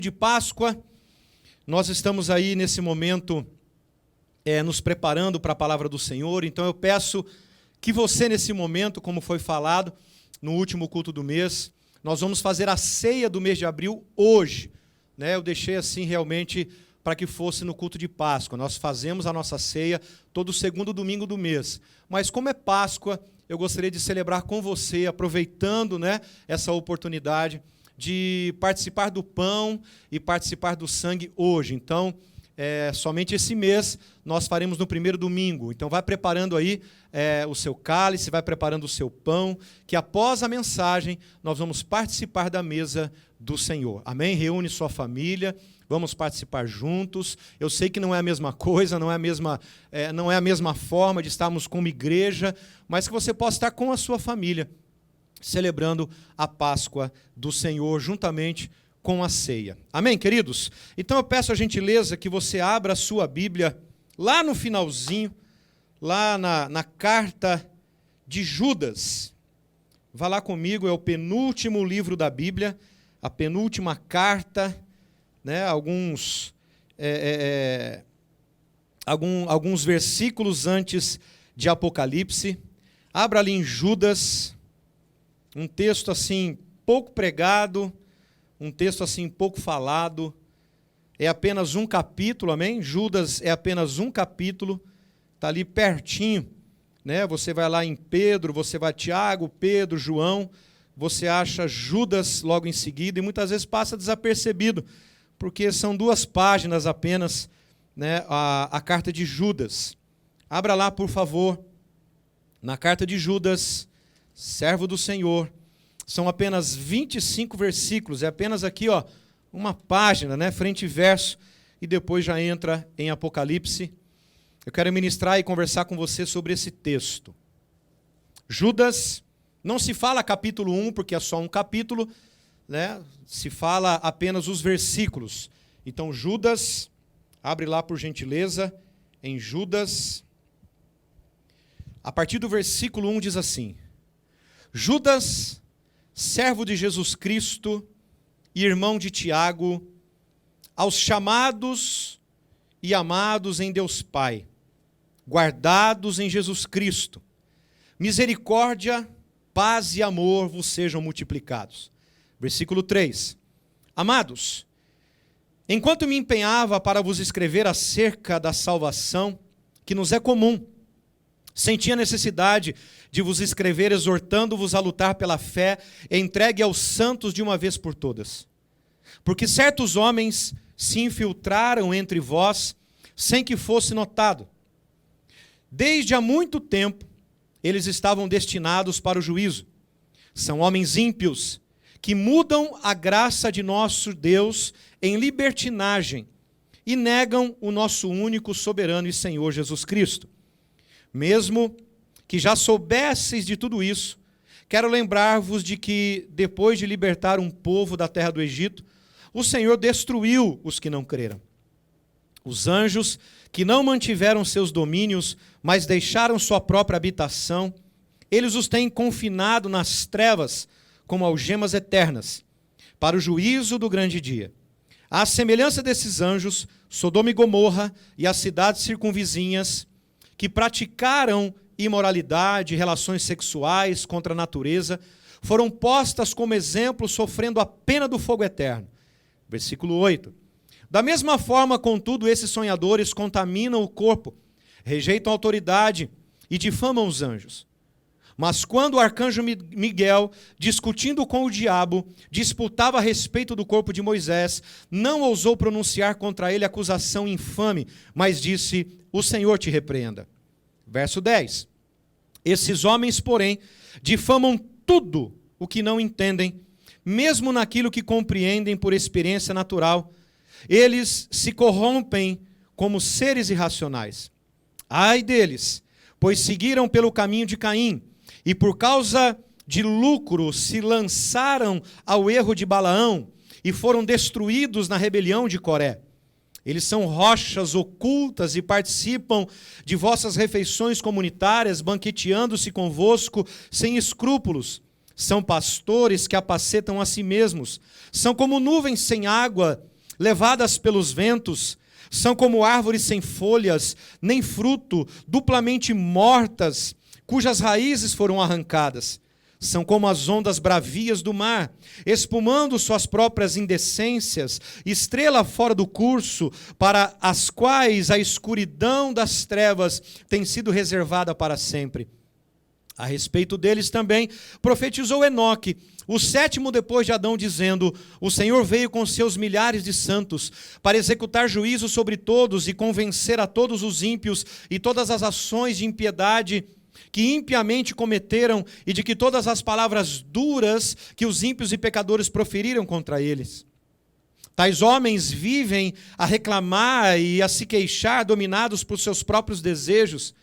de Páscoa, nós estamos aí nesse momento nos preparando para a palavra do Senhor, então eu peço que você nesse momento, como foi falado no último culto do mês, nós vamos fazer a ceia do mês de abril hoje, né? Eu deixei assim realmente para que fosse no culto de Páscoa, nós fazemos a nossa ceia todo segundo domingo do mês, mas como é Páscoa, eu gostaria de celebrar com você, aproveitando, né, essa oportunidade de participar do pão e participar do sangue hoje. Então, somente esse mês nós faremos no primeiro domingo. Então, vai preparando aí o seu cálice, vai preparando o seu pão, que após a mensagem nós vamos participar da mesa do Senhor. Amém? Reúne sua família, vamos participar juntos. Eu sei que não é a mesma coisa, não é a mesma forma de estarmos como igreja, mas que você possa estar com a sua família, celebrando a Páscoa do Senhor, juntamente com a ceia. Amém, queridos? Então eu peço a gentileza que você abra a sua Bíblia, lá no finalzinho, lá na carta de Judas. Vá lá comigo, é o penúltimo livro da Bíblia, a penúltima carta, né? Alguns versículos antes de Apocalipse. Abra ali em Judas, um texto assim pouco pregado, um texto assim pouco falado, é apenas um capítulo, amém? Judas é apenas um capítulo, está ali pertinho, né? Você vai lá em Pedro, você vai Tiago, Pedro, João, você acha Judas logo em seguida e muitas vezes passa desapercebido, porque são 2 páginas apenas, né, a carta de Judas. Abra lá, por favor, na carta de Judas, servo do Senhor. São apenas 25 versículos, é apenas aqui, ó, uma página, né, frente e verso, e depois já entra em Apocalipse. Eu quero ministrar e conversar com você sobre esse texto. Judas, não se fala capítulo 1, porque é só um capítulo, né, se fala apenas os versículos. Então, Judas, abre lá por gentileza, em Judas, a partir do versículo 1 diz assim: Judas, servo de Jesus Cristo e irmão de Tiago, aos chamados e amados em Deus Pai, guardados em Jesus Cristo, misericórdia, paz e amor vos sejam multiplicados. Versículo 3. Amados, enquanto me empenhava para vos escrever acerca da salvação que nos é comum, senti a necessidade de vos escrever exortando-vos a lutar pela fé entregue aos santos de uma vez por todas. Porque certos homens se infiltraram entre vós sem que fosse notado. Desde há muito tempo eles estavam destinados para o juízo. São homens ímpios que mudam a graça de nosso Deus em libertinagem e negam o nosso único soberano e Senhor Jesus Cristo. Mesmo que já soubesseis de tudo isso, quero lembrar-vos de que, depois de libertar um povo da terra do Egito, o Senhor destruiu os que não creram. Os anjos que não mantiveram seus domínios, mas deixaram sua própria habitação, eles os têm confinado nas trevas como algemas eternas, para o juízo do grande dia. À semelhança desses anjos, Sodoma e Gomorra e as cidades circunvizinhas, que praticaram imoralidade, relações sexuais contra a natureza, foram postas como exemplo, sofrendo a pena do fogo eterno. Versículo 8. Da mesma forma, contudo, esses sonhadores contaminam o corpo, rejeitam a autoridade e difamam os anjos. Mas quando o arcanjo Miguel, discutindo com o diabo, disputava a respeito do corpo de Moisés, não ousou pronunciar contra ele acusação infame, mas disse: o Senhor te repreenda. Verso 10. Esses homens, porém, difamam tudo o que não entendem, mesmo naquilo que compreendem por experiência natural. Eles se corrompem como seres irracionais. Ai deles, pois seguiram pelo caminho de Caim, e por causa de lucro se lançaram ao erro de Balaão, e foram destruídos na rebelião de Coré. Eles são rochas ocultas e participam de vossas refeições comunitárias, banqueteando-se convosco sem escrúpulos. São pastores que apacetam a si mesmos. São como nuvens sem água levadas pelos ventos, são como árvores sem folhas, nem fruto, duplamente mortas, cujas raízes foram arrancadas. São como as ondas bravias do mar, espumando suas próprias indecências, estrela fora do curso, para as quais a escuridão das trevas tem sido reservada para sempre. A respeito deles também profetizou Enoque, o sétimo depois de Adão, dizendo: o Senhor veio com seus milhares de santos para executar juízo sobre todos e convencer a todos os ímpios e todas as ações de impiedade que impiamente cometeram e de que todas as palavras duras que os ímpios e pecadores proferiram contra eles. Tais homens vivem a reclamar e a se queixar, dominados por seus próprios desejos.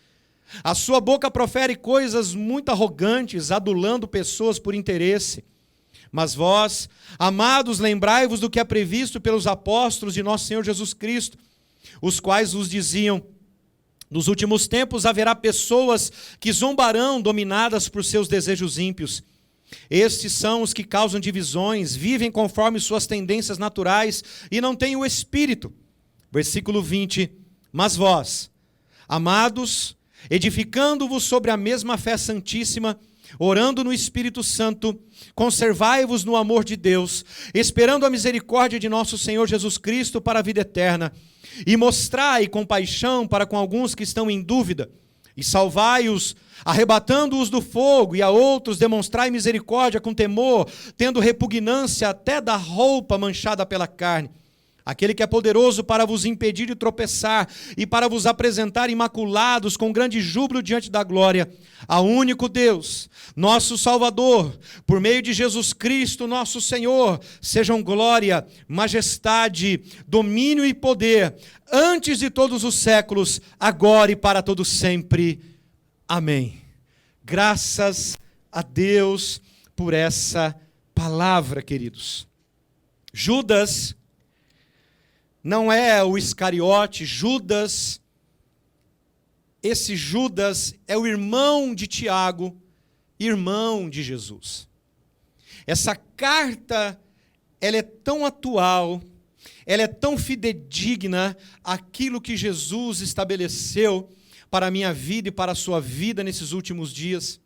A sua boca profere coisas muito arrogantes, adulando pessoas por interesse. Mas vós, amados, lembrai-vos do que é previsto pelos apóstolos de nosso Senhor Jesus Cristo, os quais vos diziam: nos últimos tempos haverá pessoas que zombarão, dominadas por seus desejos ímpios. Estes são os que causam divisões, vivem conforme suas tendências naturais e não têm o Espírito. Versículo 20. Mas vós, amados, edificando-vos sobre a mesma fé santíssima, orando no Espírito Santo, conservai-vos no amor de Deus, esperando a misericórdia de nosso Senhor Jesus Cristo para a vida eterna, e mostrai compaixão para com alguns que estão em dúvida, e salvai-os, arrebatando-os do fogo, e a outros demonstrai misericórdia com temor, tendo repugnância até da roupa manchada pela carne. Aquele que é poderoso para vos impedir de tropeçar e para vos apresentar imaculados com grande júbilo diante da glória, ao único Deus, nosso Salvador, por meio de Jesus Cristo, nosso Senhor, sejam glória, majestade, domínio e poder, antes de todos os séculos, agora e para todo sempre. Amém. Graças a Deus por essa palavra, queridos. Judas não é o Iscariote. Judas, esse Judas é o irmão de Tiago, irmão de Jesus. Essa carta, ela é tão atual, ela é tão fidedigna àquilo que Jesus estabeleceu para a minha vida e para a sua vida nesses últimos dias.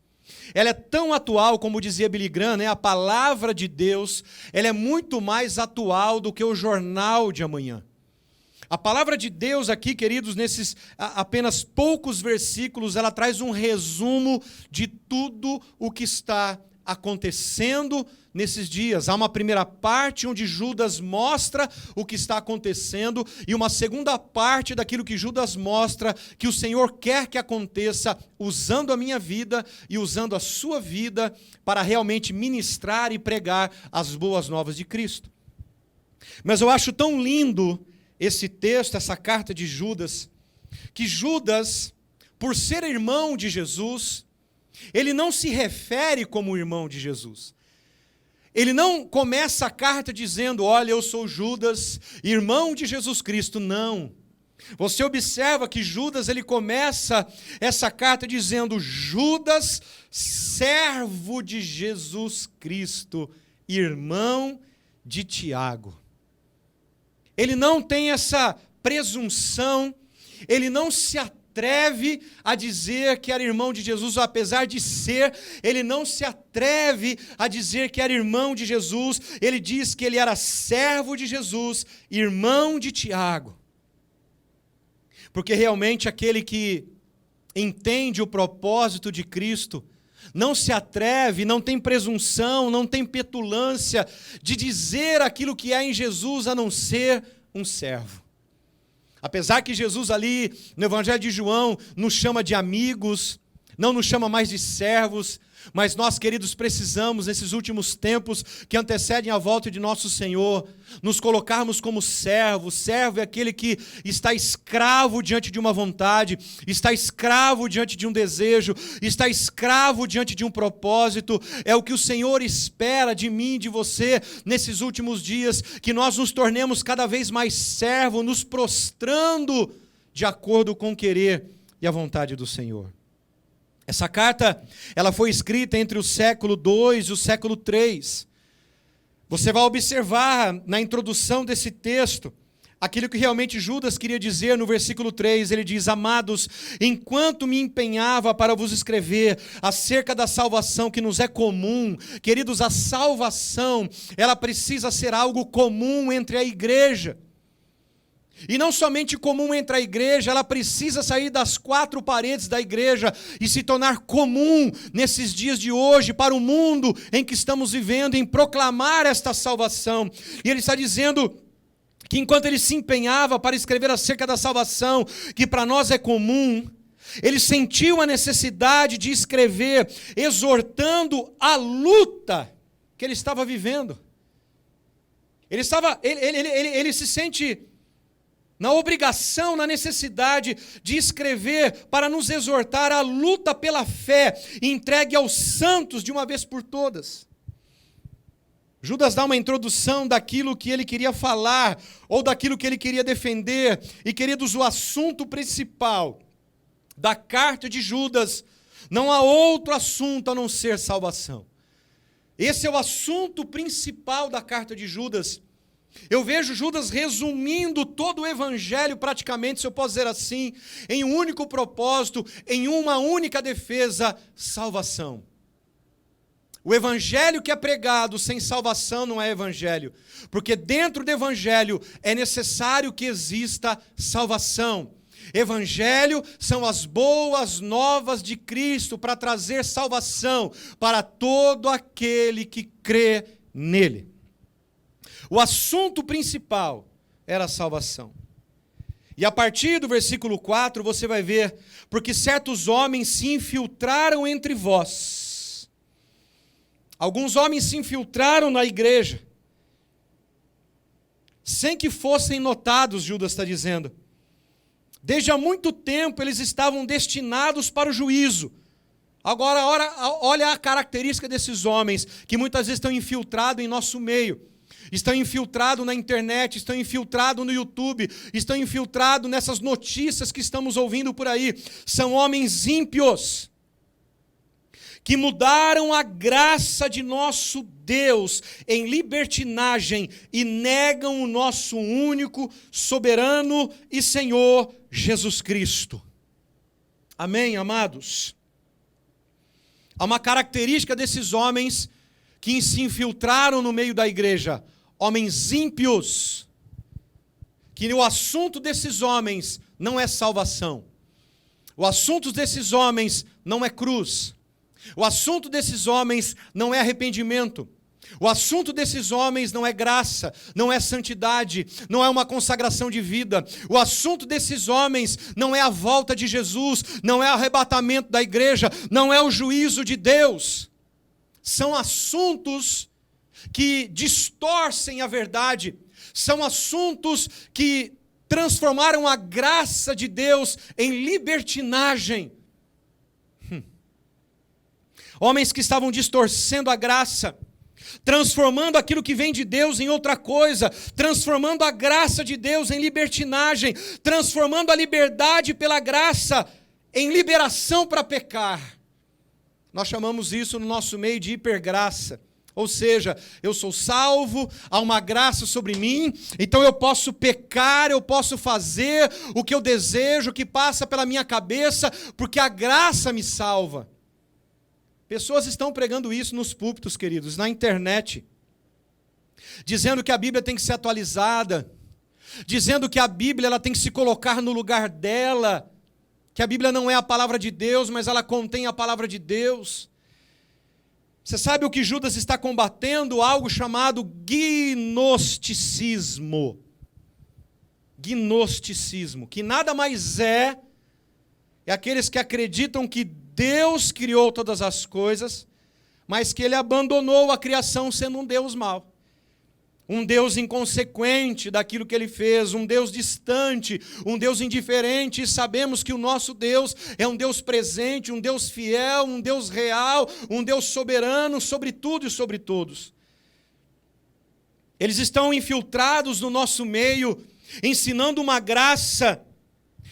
Ela é tão atual, como dizia Billy Graham, a palavra de Deus, ela é muito mais atual do que o jornal de amanhã. A palavra de Deus aqui, queridos, nesses apenas poucos versículos, ela traz um resumo de tudo o que está acontecendo nesses dias. Há uma primeira parte onde Judas mostra o que está acontecendo e uma segunda parte daquilo que Judas mostra que o Senhor quer que aconteça usando a minha vida e usando a sua vida para realmente ministrar e pregar as boas novas de Cristo. Mas eu acho tão lindo esse texto, essa carta de Judas, que Judas, por ser irmão de Jesus, ele não se refere como irmão de Jesus. Ele não começa a carta dizendo: olha, eu sou Judas, irmão de Jesus Cristo. Não. Você observa que Judas, ele começa essa carta dizendo: Judas, servo de Jesus Cristo, irmão de Tiago. Ele não tem essa presunção, ele não se atreve a dizer que era irmão de Jesus, apesar de ser, ele não se atreve a dizer que era irmão de Jesus, ele diz que ele era servo de Jesus, irmão de Tiago. Porque realmente aquele que entende o propósito de Cristo, não se atreve, não tem presunção, não tem petulância de dizer aquilo que é em Jesus, a não ser um servo. Apesar que Jesus ali, no Evangelho de João, nos chama de amigos, não nos chama mais de servos, mas nós, queridos, precisamos, nesses últimos tempos que antecedem a volta de nosso Senhor, nos colocarmos como servo. Servo é aquele que está escravo diante de uma vontade, está escravo diante de um desejo, está escravo diante de um propósito. É o que o Senhor espera de mim e de você nesses últimos dias, que nós nos tornemos cada vez mais servo, nos prostrando de acordo com o querer e a vontade do Senhor. Essa carta, ela foi escrita entre o século II e o século III. Você vai observar na introdução desse texto aquilo que realmente Judas queria dizer no versículo 3, ele diz: amados, enquanto me empenhava para vos escrever acerca da salvação que nos é comum, queridos, a salvação, ela precisa ser algo comum entre a igreja. E não somente comum entre a igreja, ela precisa sair das quatro paredes da igreja e se tornar comum nesses dias de hoje para o mundo em que estamos vivendo, em proclamar esta salvação. E ele está dizendo que enquanto ele se empenhava para escrever acerca da salvação, que para nós é comum, ele sentiu a necessidade de escrever, exortando a luta que ele estava vivendo. Ele se sente na obrigação, na necessidade de escrever para nos exortar à luta pela fé, entregue aos santos de uma vez por todas. Judas dá uma introdução daquilo que ele queria falar, ou daquilo que ele queria defender. E, queridos, o assunto principal da carta de Judas, não há outro assunto a não ser salvação. Esse é o assunto principal da carta de Judas. Eu vejo Judas resumindo todo o evangelho, praticamente, se eu posso dizer assim, em um único propósito, em uma única defesa: salvação. O evangelho que é pregado sem salvação não é evangelho, porque dentro do evangelho é necessário que exista salvação. Evangelho são as boas novas de Cristo para trazer salvação para todo aquele que crê nele. O assunto principal era a salvação. E a partir do versículo 4 você vai ver: porque certos homens se infiltraram entre vós. Alguns homens se infiltraram na igreja, sem que fossem notados, Judas está dizendo. Desde há muito tempo eles estavam destinados para o juízo. Agora, olha a característica desses homens, que muitas vezes estão infiltrados em nosso meio. Estão infiltrados na internet, estão infiltrados no YouTube, estão infiltrados nessas notícias que estamos ouvindo por aí. São homens ímpios, que mudaram a graça de nosso Deus em libertinagem e negam o nosso único, soberano e Senhor Jesus Cristo. Amém, amados? Há uma característica desses homens que se infiltraram no meio da igreja, homens ímpios, que o assunto desses homens não é salvação, o assunto desses homens não é cruz, o assunto desses homens não é arrependimento, o assunto desses homens não é graça, não é santidade, não é uma consagração de vida. O assunto desses homens não é a volta de Jesus, não é o arrebatamento da igreja, não é o juízo de Deus. São assuntos que distorcem a verdade, são assuntos que transformaram a graça de Deus em libertinagem. Homens que estavam distorcendo a graça, transformando aquilo que vem de Deus em outra coisa, transformando a graça de Deus em libertinagem, transformando a liberdade pela graça em liberação para pecar. Nós chamamos isso no nosso meio de hipergraça. Ou seja, eu sou salvo, há uma graça sobre mim, então eu posso pecar, eu posso fazer o que eu desejo, o que passa pela minha cabeça, porque a graça me salva. Pessoas estão pregando isso nos púlpitos, queridos, na internet, dizendo que a Bíblia tem que ser atualizada, dizendo que a Bíblia ela tem que se colocar no lugar dela, que a Bíblia não é a palavra de Deus, mas ela contém a palavra de Deus. Você sabe o que Judas está combatendo? Algo chamado gnosticismo. Gnosticismo, que nada mais é aqueles que acreditam que Deus criou todas as coisas, mas que Ele abandonou a criação sendo um Deus mau. Um Deus inconsequente daquilo que Ele fez, um Deus distante, um Deus indiferente, e sabemos que o nosso Deus é um Deus presente, um Deus fiel, um Deus real, um Deus soberano sobre tudo e sobre todos. Eles estão infiltrados no nosso meio, ensinando uma graça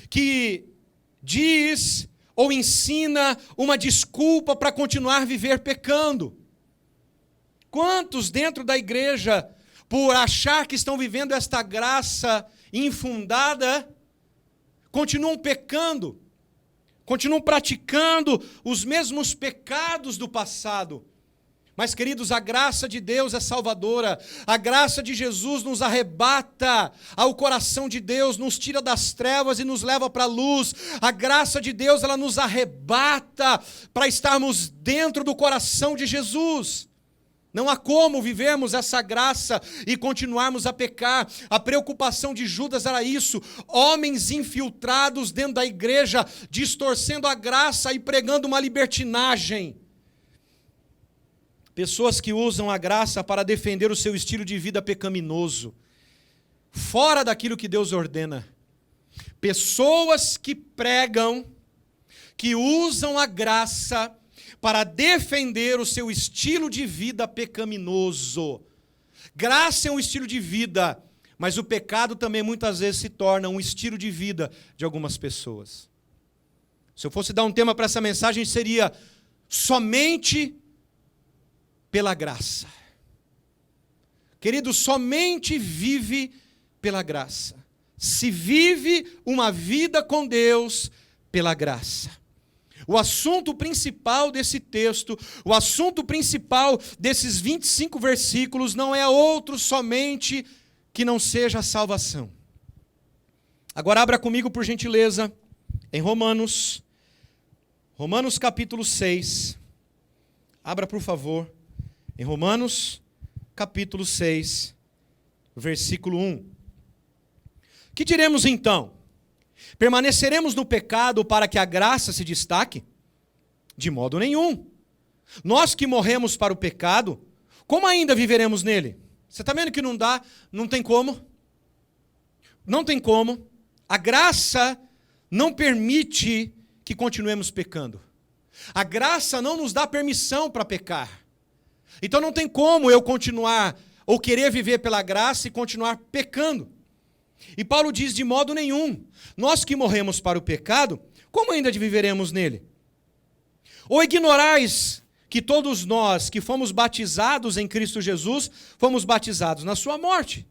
que diz ou ensina uma desculpa para continuar a viver pecando. Quantos dentro da igreja, por achar que estão vivendo esta graça infundada, continuam pecando, continuam praticando os mesmos pecados do passado? Mas, queridos, a graça de Deus é salvadora, a graça de Jesus nos arrebata ao coração de Deus, nos tira das trevas e nos leva para a luz. A graça de Deus, ela nos arrebata para estarmos dentro do coração de Jesus. Não há como vivermos essa graça e continuarmos a pecar. A preocupação de Judas era isso: homens infiltrados dentro da igreja, distorcendo a graça e pregando uma libertinagem. Pessoas que usam a graça para defender o seu estilo de vida pecaminoso, fora daquilo que Deus ordena. Pessoas que pregam, que usam a graça para defender o seu estilo de vida pecaminoso. Graça é um estilo de vida, mas o pecado também muitas vezes se torna um estilo de vida de algumas pessoas. Se eu fosse dar um tema para essa mensagem, seria somente pela graça. Querido, somente vive pela graça. Se vive uma vida com Deus pela graça. O assunto principal desse texto, o assunto principal desses 25 versículos não é outro somente que não seja a salvação. Agora abra comigo, por gentileza, em Romanos capítulo 6. Abra, por favor. Em Romanos, capítulo 6, versículo 1. Que diremos então? Permaneceremos no pecado para que a graça se destaque? De modo nenhum. Nós que morremos para o pecado, como ainda viveremos nele? Você está vendo que não dá, não tem como? Não tem como. A graça não permite que continuemos pecando. A graça não nos dá permissão para pecar. Então não tem como eu continuar ou querer viver pela graça e continuar pecando. E Paulo diz: de modo nenhum. Nós que morremos para o pecado, como ainda viveremos nele? Ou ignorais que todos nós que fomos batizados em Cristo Jesus, fomos batizados na sua morte?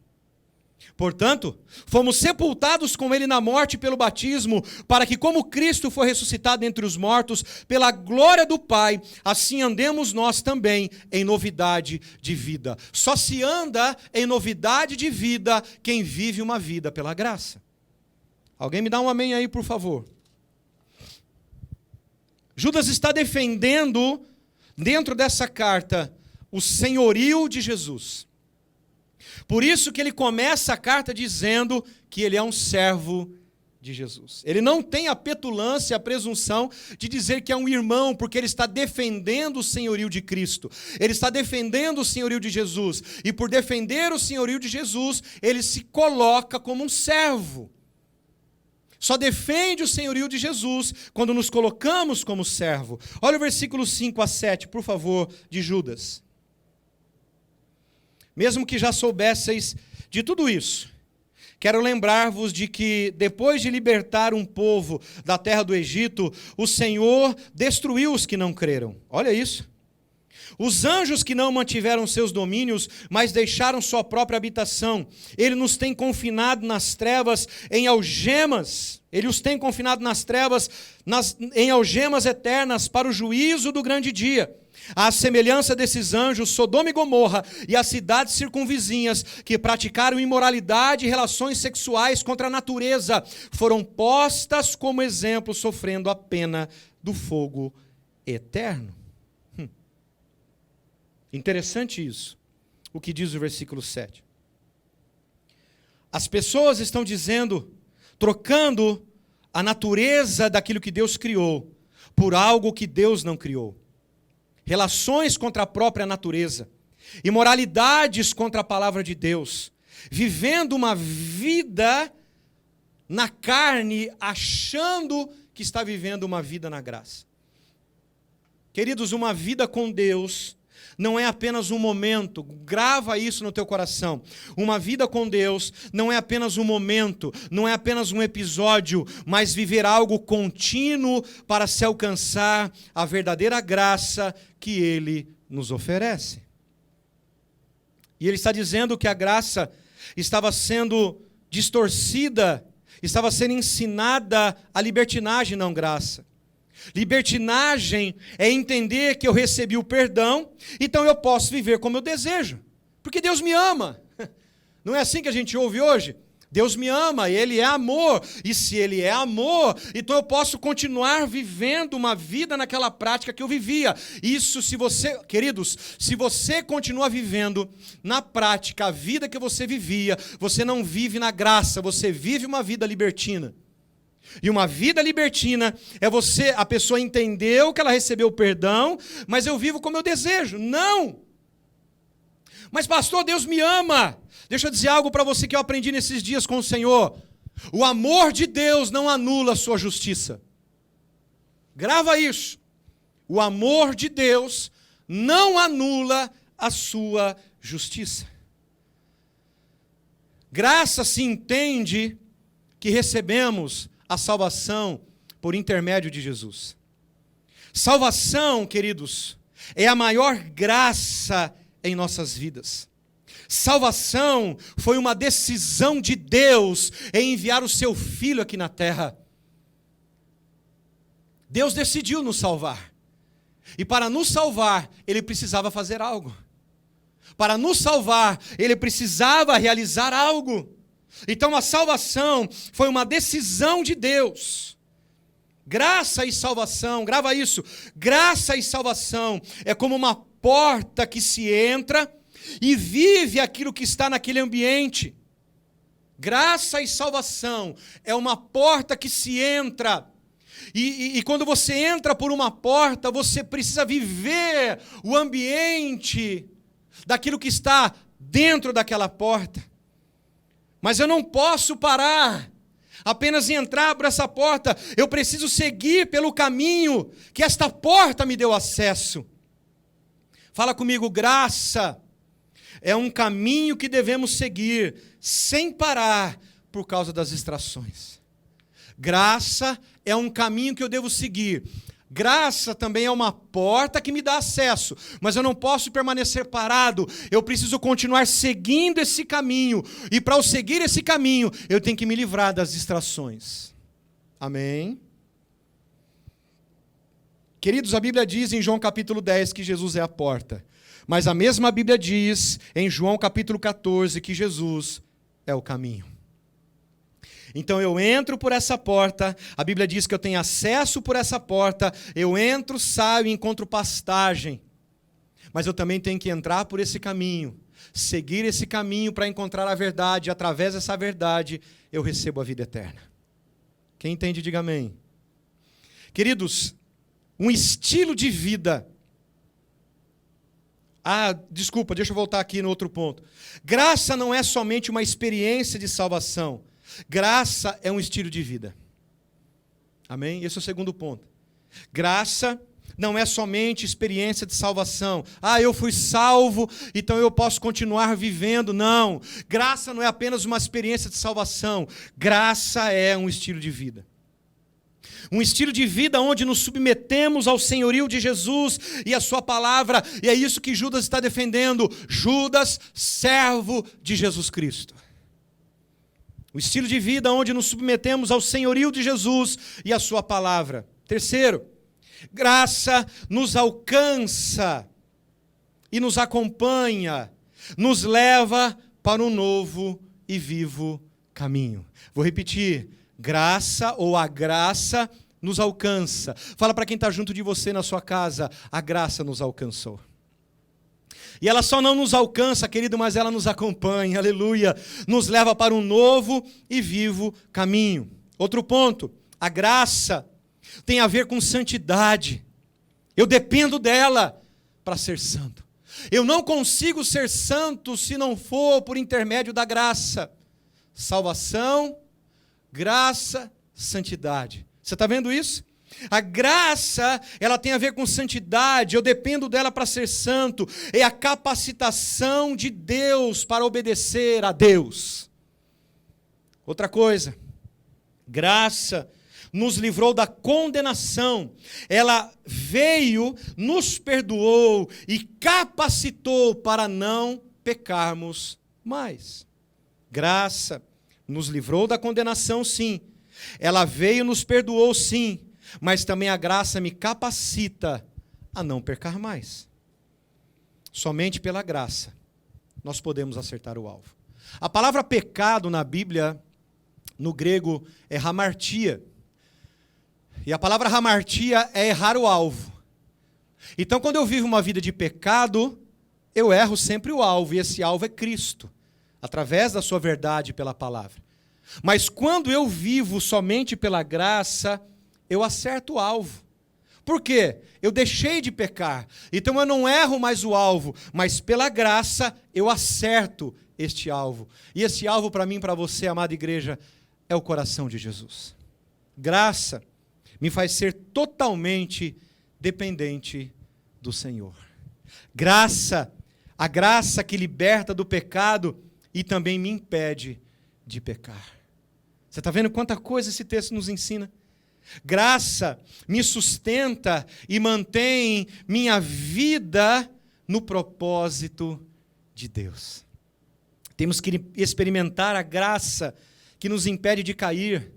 Portanto, fomos sepultados com ele na morte pelo batismo, para que, como Cristo foi ressuscitado entre os mortos, pela glória do Pai, assim andemos nós também em novidade de vida. Só se anda em novidade de vida quem vive uma vida pela graça. Alguém me dá um amém aí, por favor. Judas está defendendo, dentro dessa carta, o senhorio de Jesus. Por isso que ele começa a carta dizendo que ele é um servo de Jesus. Ele não tem a petulância, a presunção de dizer que é um irmão, porque ele está defendendo o senhorio de Cristo. Ele está defendendo o senhorio de Jesus. E por defender o senhorio de Jesus, ele se coloca como um servo. Só defende o senhorio de Jesus quando nos colocamos como servo. Olha o versículo 5 a 7, por favor, de Judas. Mesmo que já soubesseis de tudo isso, quero lembrar-vos de que, depois de libertar um povo da terra do Egito, o Senhor destruiu os que não creram. Olha isso. Os anjos que não mantiveram seus domínios, mas deixaram sua própria habitação. Ele nos tem confinado nas trevas em algemas. Ele os tem confinado nas trevas, em algemas eternas, para o juízo do grande dia. À semelhança desses anjos, Sodoma e Gomorra e as cidades circunvizinhas que praticaram imoralidade e relações sexuais contra a natureza foram postas como exemplo, sofrendo a pena do fogo eterno. Interessante isso, o que diz o versículo 7. As pessoas estão dizendo, trocando a natureza daquilo que Deus criou por algo que Deus não criou. Relações contra a própria natureza, imoralidades contra a palavra de Deus, vivendo uma vida na carne, achando que está vivendo uma vida na graça. Queridos, uma vida com Deus não é apenas um momento, grava isso no teu coração. Uma vida com Deus não é apenas um momento, não é apenas um episódio, mas viver algo contínuo para se alcançar a verdadeira graça que Ele nos oferece. E ele está dizendo que a graça estava sendo distorcida, estava sendo ensinada a libertinagem, não graça. Libertinagem é entender que eu recebi o perdão, então eu posso viver como eu desejo, porque Deus me ama. Não é assim que a gente ouve hoje? Deus me ama, Ele é amor, e se Ele é amor, então eu posso continuar vivendo uma vida naquela prática que eu vivia. Isso, se você, queridos, se você continua vivendo na prática a vida que você vivia, você não vive na graça, você vive uma vida libertina. E uma vida libertina é a pessoa entendeu que ela recebeu o perdão, mas eu vivo como eu desejo. Não! Mas pastor, Deus me ama. Deixa eu dizer algo para você que eu aprendi nesses dias com o Senhor. O amor de Deus não anula a sua justiça. Grava isso. O amor de Deus não anula a sua justiça. Graça se entende que recebemos a salvação por intermédio de Jesus. Salvação, queridos, é a maior graça em nossas vidas. Salvação foi uma decisão de Deus em enviar o seu Filho aqui na terra. Deus decidiu nos salvar. E para nos salvar, Ele precisava fazer algo. Para nos salvar, Ele precisava realizar algo. Então a salvação foi uma decisão de Deus. Graça e salvação, grava isso. Graça e salvação é como uma porta que se entra e vive aquilo que está naquele ambiente. Graça e salvação é uma porta que se entra. E quando você entra por uma porta, você precisa viver o ambiente daquilo que está dentro daquela porta. Mas eu não posso parar apenas em entrar por essa porta. Eu preciso seguir pelo caminho que esta porta me deu acesso. Fala comigo, graça é um caminho que devemos seguir sem parar por causa das distrações. Graça é um caminho que eu devo seguir. Graça também é uma porta que me dá acesso, mas eu não posso permanecer parado, eu preciso continuar seguindo esse caminho, e para eu seguir esse caminho, eu tenho que me livrar das distrações. Amém? Queridos, a Bíblia diz em João capítulo 10 que Jesus é a porta, mas a mesma Bíblia diz em João capítulo 14 que Jesus é o caminho. Então eu entro por essa porta, a Bíblia diz que eu tenho acesso por essa porta, eu entro, saio e encontro pastagem. Mas eu também tenho que entrar por esse caminho, seguir esse caminho para encontrar a verdade, e através dessa verdade eu recebo a vida eterna. Quem entende, diga amém. Queridos, um estilo de vida... desculpa, deixa eu voltar aqui no outro ponto. Graça não é somente uma experiência de salvação. Graça é um estilo de vida. Amém? Esse é o segundo ponto. Graça não é somente experiência de salvação. Eu fui salvo, então eu posso continuar vivendo. Não. Graça não é apenas uma experiência de salvação. Graça é um estilo de vida. Um estilo de vida onde nos submetemos ao senhorio de Jesus e a sua palavra. E é isso que Judas está defendendo. Judas, servo de Jesus Cristo. O estilo de vida onde nos submetemos ao senhorio de Jesus e a sua palavra. Terceiro, graça nos alcança e nos acompanha, nos leva para um novo e vivo caminho. Vou repetir, graça ou a graça nos alcança. Fala para quem está junto de você na sua casa, a graça nos alcançou. E ela só não nos alcança, querido, mas ela nos acompanha, aleluia. Nos leva para um novo e vivo caminho. Outro ponto, a graça tem a ver com santidade. Eu dependo dela para ser santo. Eu não consigo ser santo se não for por intermédio da graça. Salvação, graça, santidade. Você está vendo isso? A graça, ela tem a ver com santidade, eu dependo dela para ser santo, é a capacitação de Deus para obedecer a Deus. Outra coisa, graça nos livrou da condenação, ela veio, nos perdoou e capacitou para não pecarmos mais. Graça nos livrou da condenação, sim. Ela veio e nos perdoou, sim. Mas também a graça me capacita a não pecar mais. Somente pela graça nós podemos acertar o alvo. A palavra pecado na Bíblia, no grego, é hamartia. E a palavra hamartia é errar o alvo. Então, quando eu vivo uma vida de pecado, eu erro sempre o alvo, e esse alvo é Cristo, através da sua verdade pela palavra. Mas quando eu vivo somente pela graça, eu acerto o alvo. Por quê? Eu deixei de pecar, então eu não erro mais o alvo, mas pela graça eu acerto este alvo. E esse alvo para mim, para você, amada igreja, é o coração de Jesus. Graça me faz ser totalmente dependente do Senhor. Graça, a graça que liberta do pecado e também me impede de pecar. Você está vendo quanta coisa esse texto nos ensina? Graça me sustenta e mantém minha vida no propósito de Deus. Temos que experimentar a graça que nos impede de cair.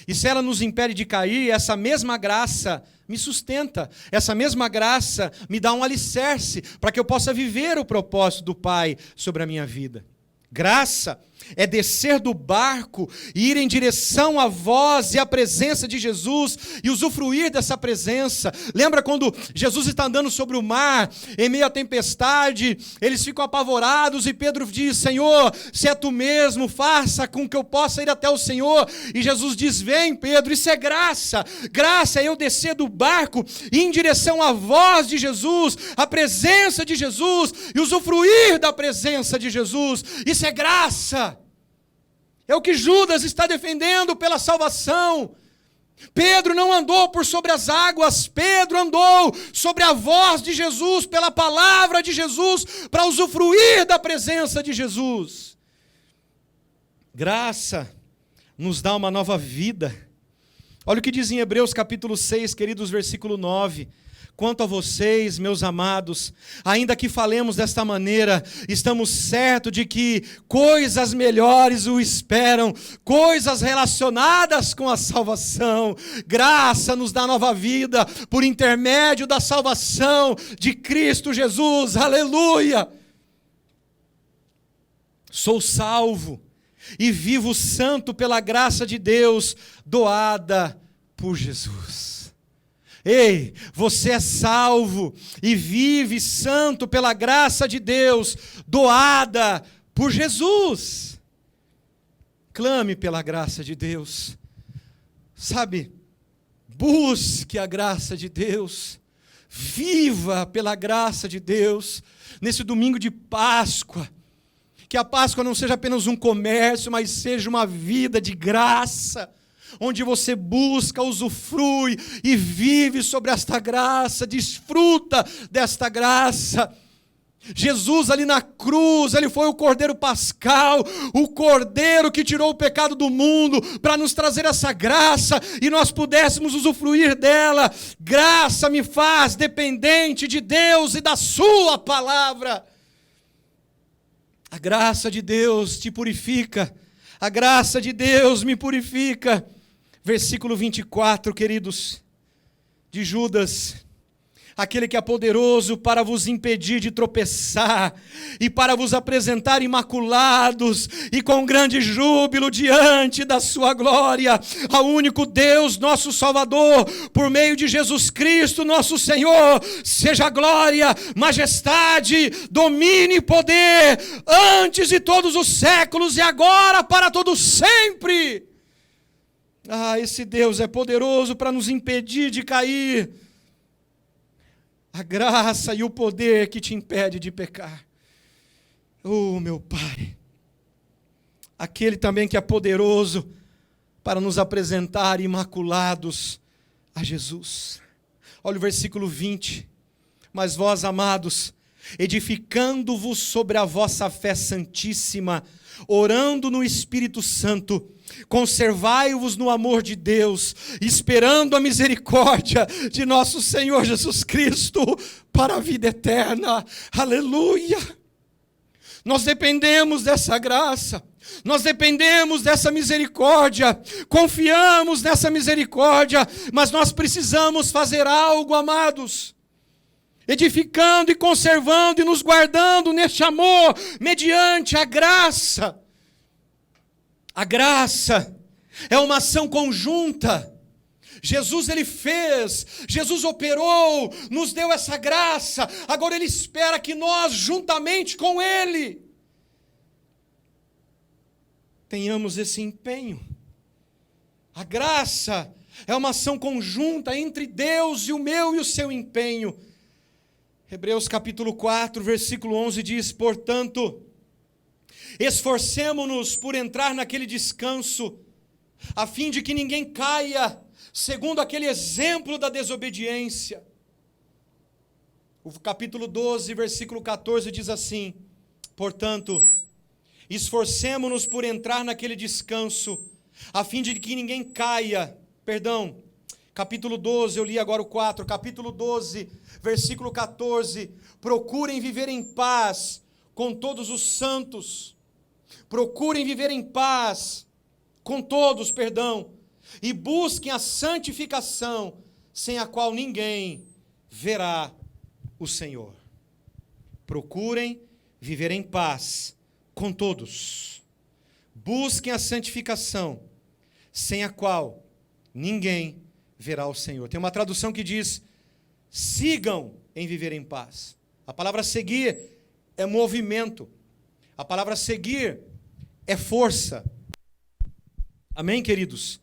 E se ela nos impede de cair, essa mesma graça me sustenta. Essa mesma graça me dá um alicerce para que eu possa viver o propósito do Pai sobre a minha vida. Graça é descer do barco e ir em direção à voz e à presença de Jesus e usufruir dessa presença. Lembra quando Jesus está andando sobre o mar, em meio à tempestade, eles ficam apavorados e Pedro diz: Senhor, se é tu mesmo, faça com que eu possa ir até o Senhor. E Jesus diz: vem, Pedro. Isso é graça. Graça é eu descer do barco e ir em direção à voz de Jesus, à presença de Jesus e usufruir da presença de Jesus. Isso é graça. É o que Judas está defendendo pela salvação. Pedro não andou por sobre as águas, Pedro andou sobre a voz de Jesus, pela palavra de Jesus, para usufruir da presença de Jesus. Graça nos dá uma nova vida. Olha o que diz em Hebreus capítulo 6, queridos, versículo 9. Quanto a vocês, meus amados, ainda que falemos desta maneira, estamos certos de que coisas melhores o esperam, coisas relacionadas com a salvação. Graça nos dá nova vida por intermédio da salvação de Cristo Jesus. Aleluia! Sou salvo e vivo santo pela graça de Deus doada por Jesus. Ei, você é salvo e vive santo pela graça de Deus, doada por Jesus. Clame pela graça de Deus. Sabe, busque a graça de Deus. Viva pela graça de Deus. Nesse domingo de Páscoa, que a Páscoa não seja apenas um comércio, mas seja uma vida de graça, onde você busca, usufrui e vive sobre esta graça, desfruta desta graça. Jesus ali na cruz, ele foi o Cordeiro Pascal, o Cordeiro que tirou o pecado do mundo para nos trazer essa graça e nós pudéssemos usufruir dela. Graça me faz dependente de Deus e da sua palavra. A graça de Deus te purifica, a graça de Deus me purifica. Versículo 24, queridos, de Judas: aquele que é poderoso para vos impedir de tropeçar e para vos apresentar imaculados e com grande júbilo diante da sua glória, ao único Deus, nosso Salvador, por meio de Jesus Cristo, nosso Senhor, seja glória, majestade, domínio e poder, antes de todos os séculos e agora para todos sempre. Ah, esse Deus é poderoso para nos impedir de cair. A graça e o poder que te impede de pecar. Oh, meu Pai. Aquele também que é poderoso para nos apresentar imaculados a Jesus. Olha o versículo 20. Mas vós, amados, edificando-vos sobre a vossa fé santíssima, orando no Espírito Santo, conservai-vos no amor de Deus, esperando a misericórdia de nosso Senhor Jesus Cristo para a vida eterna. Aleluia! Nós dependemos dessa graça, nós dependemos dessa misericórdia, confiamos nessa misericórdia, mas nós precisamos fazer algo, amados, edificando e conservando e nos guardando neste amor, mediante a graça. A graça é uma ação conjunta. Jesus ele fez, Jesus operou, nos deu essa graça, agora ele espera que nós, juntamente com ele, tenhamos esse empenho. A graça é uma ação conjunta entre Deus e o meu e o seu empenho. Hebreus capítulo 4, versículo 11 diz: portanto, esforcemo-nos por entrar naquele descanso, a fim de que ninguém caia, segundo aquele exemplo da desobediência. O capítulo 12, versículo 14 diz assim: portanto, esforcemo-nos por entrar naquele descanso, a fim de que ninguém caia. Capítulo 12, eu li agora o 4, capítulo 12, versículo 14: procurem viver em paz com todos os santos. Procurem viver em paz com todos, e busquem a santificação, sem a qual ninguém verá o Senhor. Procurem viver em paz com todos. Busquem a santificação, sem a qual ninguém verá o Senhor. Tem uma tradução que diz: sigam em viver em paz. A palavra seguir é movimento. A palavra seguir é força. Amém, queridos?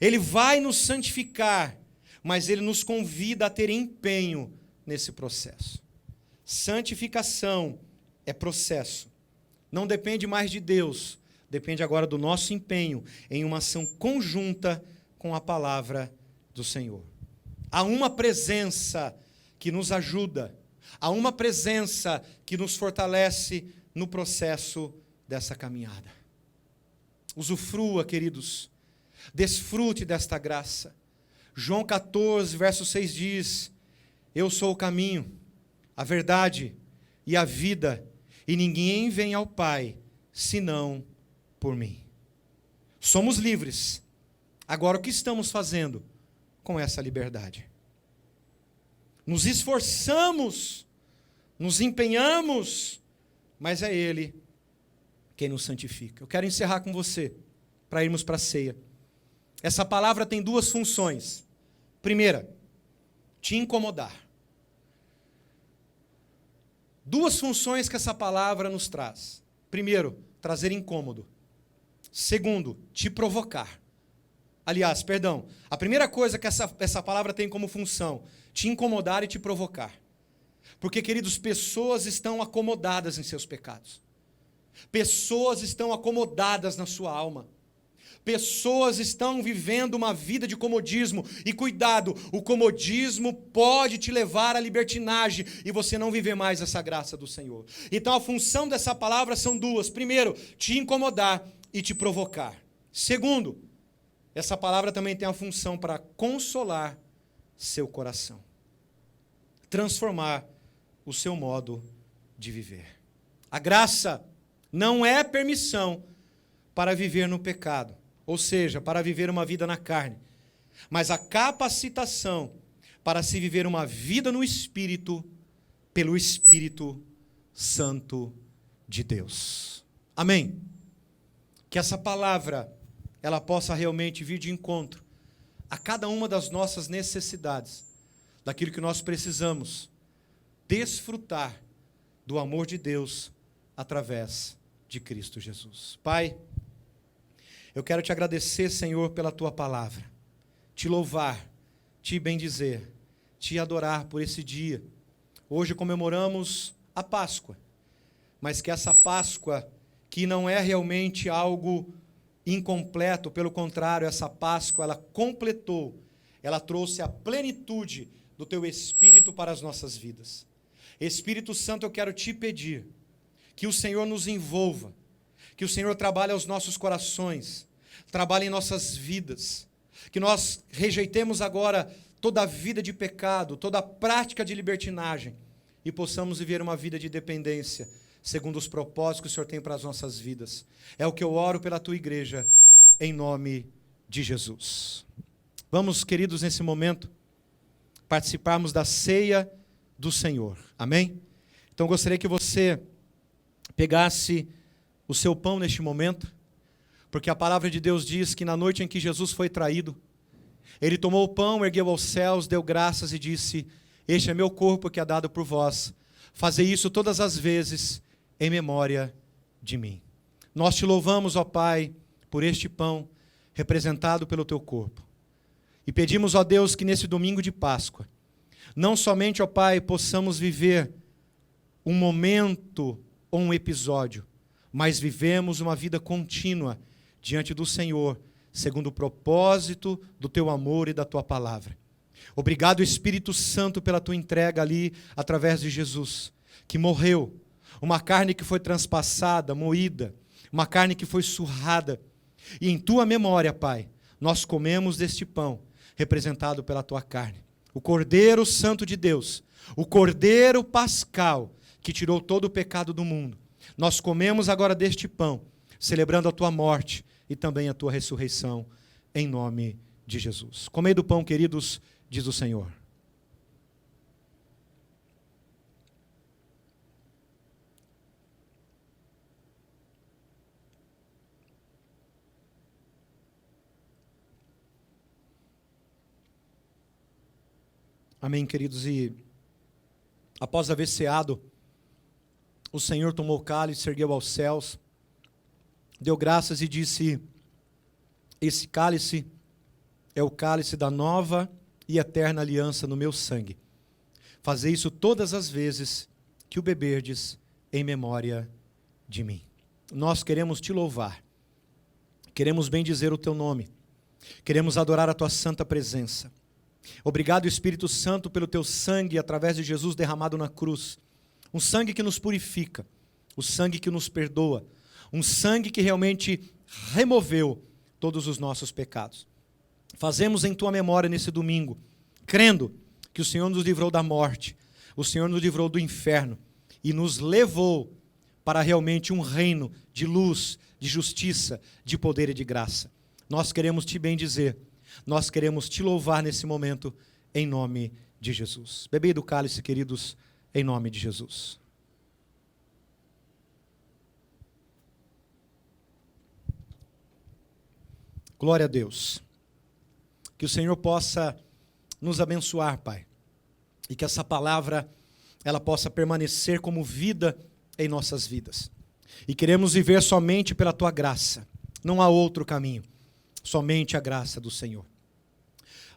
Ele vai nos santificar, mas ele nos convida a ter empenho nesse processo. Santificação é processo. Não depende mais de Deus, depende agora do nosso empenho em uma ação conjunta com a palavra do Senhor. Há uma presença que nos ajuda, há uma presença que nos fortalece no processo dessa caminhada. Usufrua, queridos, desfrute desta graça. João 14, verso 6 diz: eu sou o caminho, a verdade e a vida, e ninguém vem ao Pai, senão por mim. Somos livres. Agora, o que estamos fazendo com essa liberdade? Nos esforçamos, nos empenhamos, mas é Ele quem nos santifica. Eu quero encerrar com você, para irmos para a ceia. Essa palavra tem duas funções. Primeira, te incomodar. Duas funções que essa palavra nos traz. Primeiro, trazer incômodo. Segundo, te provocar. Aliás, a primeira coisa que essa palavra tem como função, te incomodar e te provocar. Porque, queridos, pessoas estão acomodadas em seus pecados. Pessoas estão acomodadas na sua alma. Pessoas estão vivendo uma vida de comodismo. E cuidado, o comodismo pode te levar à libertinagem e você não viver mais essa graça do Senhor. Então a função dessa palavra são duas. Primeiro, te incomodar e te provocar. Segundo, essa palavra também tem a função para consolar seu coração. Transformar o seu modo de viver. A graça não é permissão para viver no pecado, ou seja, para viver uma vida na carne, mas a capacitação para se viver uma vida no Espírito, pelo Espírito Santo de Deus. Amém? Que essa palavra, ela possa realmente vir de encontro a cada uma das nossas necessidades, daquilo que nós precisamos desfrutar do amor de Deus através de Cristo Jesus. Pai, eu quero te agradecer, Senhor, pela tua palavra, te louvar, te bendizer, te adorar por esse dia. Hoje comemoramos a Páscoa, mas que essa Páscoa, que não é realmente algo incompleto, pelo contrário, essa Páscoa, ela completou, ela trouxe a plenitude do teu Espírito para as nossas vidas. Espírito Santo, eu quero te pedir que o Senhor nos envolva, que o Senhor trabalhe aos nossos corações, trabalhe em nossas vidas, que nós rejeitemos agora toda a vida de pecado, toda a prática de libertinagem e possamos viver uma vida de dependência, segundo os propósitos que o Senhor tem para as nossas vidas. É o que eu oro pela tua igreja, em nome de Jesus. Vamos, queridos, nesse momento, participarmos da ceia do Senhor. Amém? Então, eu gostaria que você pegasse o seu pão neste momento, porque a palavra de Deus diz que na noite em que Jesus foi traído, ele tomou o pão, ergueu aos céus, deu graças e disse: este é meu corpo que é dado por vós. Fazei isso todas as vezes em memória de mim. Nós te louvamos, ó Pai, por este pão representado pelo teu corpo. E pedimos, ó Deus, que nesse domingo de Páscoa, não somente, ó Pai, possamos viver um momento ou um episódio, mas vivemos uma vida contínua diante do Senhor, segundo o propósito do teu amor e da tua palavra. Obrigado, Espírito Santo, pela tua entrega ali, através de Jesus, que morreu, uma carne que foi transpassada, moída, uma carne que foi surrada, e em tua memória, Pai, nós comemos deste pão, representado pela tua carne. O Cordeiro Santo de Deus, o Cordeiro Pascal, que tirou todo o pecado do mundo. Nós comemos agora deste pão, celebrando a tua morte e também a tua ressurreição, em nome de Jesus. Comei do pão, queridos, diz o Senhor. Amém, queridos, e após haver ceado, o Senhor tomou o cálice, ergueu aos céus, deu graças e disse: esse cálice é o cálice da nova e eterna aliança no meu sangue. Fazei isso todas as vezes que o beberdes em memória de mim. Nós queremos te louvar, queremos bendizer o teu nome, queremos adorar a tua santa presença. Obrigado, Espírito Santo, pelo teu sangue através de Jesus derramado na cruz. Um sangue que nos purifica, o sangue que nos perdoa, um sangue que realmente removeu todos os nossos pecados. Fazemos em tua memória nesse domingo, crendo que o Senhor nos livrou da morte, o Senhor nos livrou do inferno e nos levou para realmente um reino de luz, de justiça, de poder e de graça. Nós queremos te bendizer. Nós queremos te louvar nesse momento, em nome de Jesus. Bebei do cálice, queridos, em nome de Jesus. Glória a Deus. Que o Senhor possa nos abençoar, Pai. E que essa palavra, ela possa permanecer como vida em nossas vidas. E queremos viver somente pela tua graça. Não há outro caminho. Somente a graça do Senhor.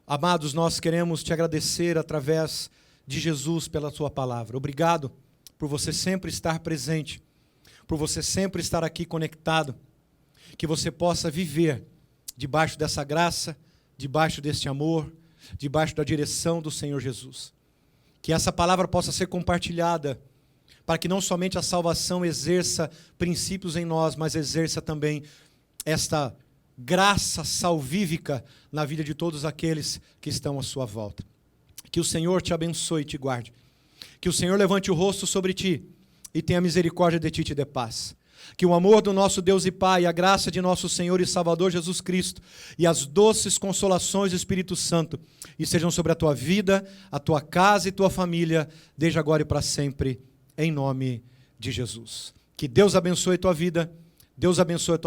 Amados, nós queremos te agradecer através de Jesus pela sua palavra. Obrigado por você sempre estar presente, por você sempre estar aqui conectado, que você possa viver debaixo dessa graça, debaixo deste amor, debaixo da direção do Senhor Jesus. Que essa palavra possa ser compartilhada, para que não somente a salvação exerça princípios em nós, mas exerça também esta graça salvífica na vida de todos aqueles que estão à sua volta. Que o Senhor te abençoe e te guarde. Que o Senhor levante o rosto sobre ti e tenha misericórdia de ti e te dê paz. Que o amor do nosso Deus e Pai, a graça de nosso Senhor e Salvador Jesus Cristo e as doces consolações do Espírito Santo estejam sobre a tua vida, a tua casa e tua família, desde agora e para sempre, em nome de Jesus. Que Deus abençoe a tua vida, Deus abençoe a tua